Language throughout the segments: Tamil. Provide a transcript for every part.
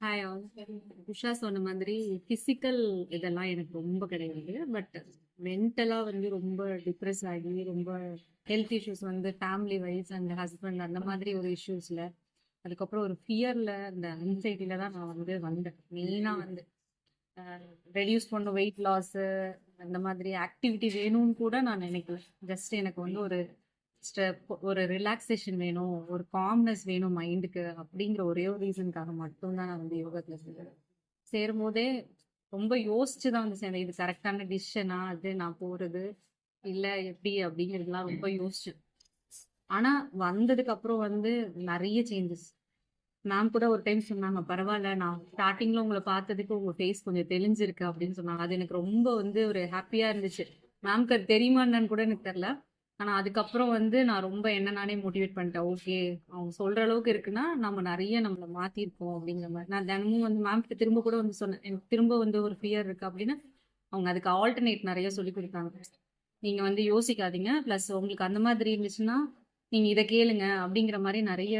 Hi all. உஷா சொன்ன மாதிரி ஃபிசிக்கல் இதெல்லாம் எனக்கு ரொம்ப கிடையாது. பட் மென்டலாக வந்து ரொம்ப டிப்ரெஸ் ஆகி ரொம்ப ஹெல்த் இஷ்யூஸ் வந்து ஃபேமிலி வைஸ் அண்ட் ஹஸ்பண்ட் அந்த மாதிரி ஒரு இஷ்யூஸில் அதுக்கப்புறம் ஒரு ஃபியரில் அந்த அன்சைட்டியில் தான் நான் வந்து வந்தேன். மெயினாக வந்து ரெடியூஸ் பண்ணும் வெயிட் லாஸு அந்த மாதிரி ஆக்டிவிட்டி வேணும்னு கூட நான் நினைக்கல. ஜஸ்ட் எனக்கு வந்து ஒரு ரிலாக்ஸேஷன் வேணும், ஒரு காம்னஸ் வேணும் மைண்டுக்கு அப்படிங்கிற ஒரே ஒரு ரீசனுக்காக மட்டும்தான் நான் வந்து யோகா கிளாஸ் சேரும்போதே ரொம்ப யோசிச்சு தான் வந்து சேர்ந்தேன். இது கரெக்டான டிசிஷனா, அது நான் போறது இல்லை எப்படி அப்படிங்கிறதுலாம் ரொம்ப யோசிச்சேன். ஆனா வந்ததுக்கு அப்புறம் வந்து நிறைய சேஞ்சஸ். மேம் கூட ஒரு டைம் சொன்னாங்க, பரவாயில்ல நான் ஸ்டார்டிங்ல உங்களை பார்த்ததுக்கு உங்க ஃபேஸ் கொஞ்சம் தெளிஞ்சிருக்கு அப்படின்னு சொன்னாங்க. அது எனக்கு ரொம்ப வந்து ஒரு ஹாப்பியா இருந்துச்சு. மேம்க்கு அது தெரியுமா என்னன்னு கூட எனக்கு தெரியல. ஆனா அதுக்கப்புறம் வந்து நான் ரொம்ப என்ன நானே மோட்டிவேட் பண்ணிட்டேன். ஓகே, அவங்க சொல்ற அளவுக்கு இருக்குன்னா நம்ம நிறைய நம்மளை மாத்திருக்கோம் அப்படிங்கிற மாதிரி. நான் தினமும் வந்து மேம் கிட்ட திரும்ப கூட வந்து சொன்னேன், எனக்கு திரும்ப வந்து ஒரு ஃபியர் இருக்கு அப்படின்னு. அவங்க அதுக்கு ஆல்டர்னேட் நிறைய சொல்லி கொடுத்தாங்க. நீங்க வந்து யோசிக்காதீங்க, பிளஸ் உங்களுக்கு அந்த மாதிரி இருந்துச்சுன்னா நீங்க இதை கேளுங்க அப்படிங்கிற மாதிரி நிறைய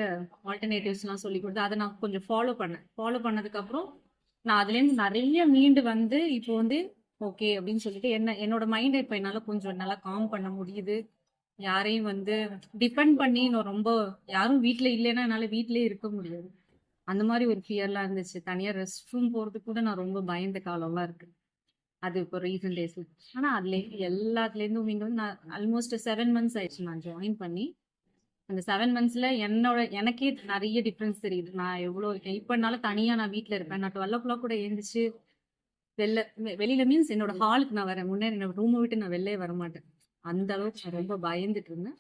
ஆல்டர்னேட்டிவ்ஸ்லாம் சொல்லி கொடுத்து அதை நான் கொஞ்சம் ஃபாலோ பண்ணதுக்கு அப்புறம் நான் அதுலேருந்து நிறைய மீண்டு வந்து இப்போ வந்து ஓகே அப்படின்னு சொல்லிட்டு என்னோட மைண்டை இப்போ என்னால் கொஞ்சம் நல்லா காம் பண்ண முடியுது. யாரையும் வந்து டிபெண்ட் பண்ணி நான் ரொம்ப யாரும் வீட்டில் இல்லைன்னா என்னால் வீட்டிலே இருக்க முடியாது. அந்த மாதிரி ஒரு ஃபியர்லாம் இருந்துச்சு. தனியாக ரெஸ்ட் ரூம் போகிறதுக்கு கூட நான் ரொம்ப பயந்த காலம்லாம் இருக்கு. அது இப்போ ரீசன்ட் டேஸ்ல. ஆனால் அதுலேருந்து எல்லாத்துலேருந்தும் மீண்டும் வந்து நான் ஆல்மோஸ்ட் 7 months ஆயிடுச்சு நான் ஜாயின் பண்ணி. அந்த 7 monthsல எனக்கே நிறைய டிஃப்ரென்ஸ் தெரியுது. நான் எவ்வளோ இருக்கேன் இப்போனாலும் தனியாக நான் வீட்டில் இருப்பேன். நான் 12 o'clock கூட எழுந்திரிச்சு வெளியில மீன்ஸ் என்னோட ஹாலுக்கு நான் வரேன். முன்னே என்னோட ரூமை விட்டு நான் வெளிலே வர மாட்டேன். அந்த அளவுக்கு நான் ரொம்ப பயந்துட்டு இருந்தேன்.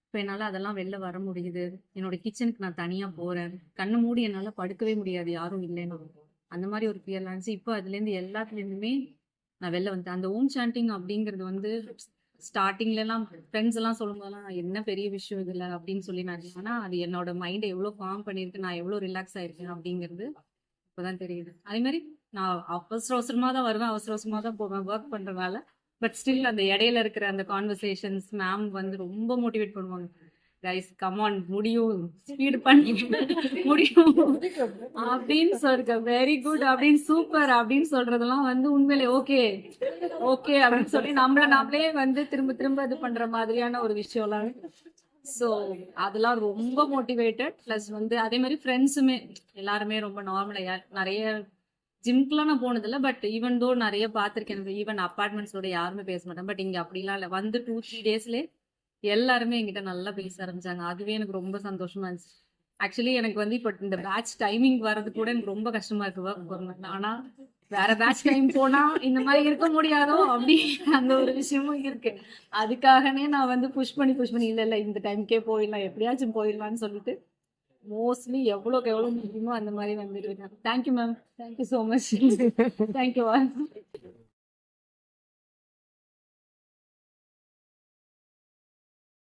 இப்போ என்னால் அதெல்லாம் வெளில வர முடியுது. என்னோட கிச்சனுக்கு நான் தனியாக போகிறேன். கண்ணு மூடி என்னால் படுக்கவே முடியாது யாரும் இல்லைன்னு. அந்த மாதிரி ஒரு ஃபியர்லாம் இருந்துச்சு. இப்போ அதுலேருந்து எல்லாத்துலேருந்துமே நான் வெளில வந்துட்டேன். அந்த ஓம் சாண்டிங் அப்படிங்கிறது வந்து ஸ்டார்டிங்லலாம் ஃப்ரெண்ட்ஸ் எல்லாம் சொல்லும்போதெல்லாம் என்ன பெரிய விஷயம் இதில் அப்படின்னு சொல்லி நான் ஆனால் அது என்னோட மைண்டை எவ்வளோ காம் பண்ணியிருக்கு, நான் எவ்வளோ ரிலாக்ஸ் ஆயிருக்கேன் அப்படிங்கிறது இப்போதான் தெரியுது. அதே மாதிரி நான் அவசர அவசரமாக தான் வருவேன், அவசர அவசரமாக தான் போவேன் ஒர்க் பண்ணுறதுனால. பட் ஸ்டில் அந்த இடையில இருக்கிற அந்த கான்வர்சேஷன்ஸ் மேம் வந்து ரொம்ப மோட்டிவேட் பண்ணுவாங்க. கைஸ் கமான், முடியும், ஸ்பீட் பண்ணி முடியும் அப்படின்னு சொல்லிருக்க, வெரி குட் அப்படின்னு, சூப்பர் அப்படின்னு சொல்றதெல்லாம் வந்து உண்மையிலே ஓகே ஓகே அப்படின்னு சொல்லி நம்மளே வந்து திரும்ப திரும்ப இது பண்ற மாதிரியான ஒரு விஷயம்லாம். ஸோ அதெல்லாம் ரொம்ப மோட்டிவேட்டட். ப்ளஸ் வந்து அதே மாதிரி ஃப்ரெண்ட்ஸுமே எல்லாருமே ரொம்ப நார்மலாக நிறைய ஜிம்க்குலாம் நான் போனதில்லை. பட் ஈவன் தோ நிறைய பார்த்துருக்கேன். ஈவன் அப்பார்ட்மெண்ட்ஸோட யாருமே பேச மாட்டேன். பட் இங்கே அப்படிலாம் இல்லை. வந்து 2-3 daysலேயே எல்லாருமே என்கிட்ட நல்லா பேச ஆரம்பிச்சாங்க. அதுவே எனக்கு ரொம்ப சந்தோஷமா இருந்துச்சு. ஆக்சுவலி எனக்கு வந்து இப்போ இந்த பேட்ச் டைமிங் வர்றது கூட எனக்கு ரொம்ப கஷ்டமா இருக்கு ஒர்க் போகிறேன். ஆனால் வேற பேட்ச் டைம் போனா இந்த மாதிரி இருக்க முடியாதோ அப்படி அந்த ஒரு விஷயமும் இருக்கு. அதுக்காகவே நான் வந்து புஷ் பண்ணி இல்லை இந்த டைமுக்கே போயிடலாம், எப்படியாச்சும் போயிடலாம்னு சொல்லிட்டு மோஸ்ட்லி எவ்வளோக்கு எவ்வளோ முடியுமோ அந்த மாதிரி வந்துட்டு இருக்கேன். Thank you ma'am, thank you so much. Thank you.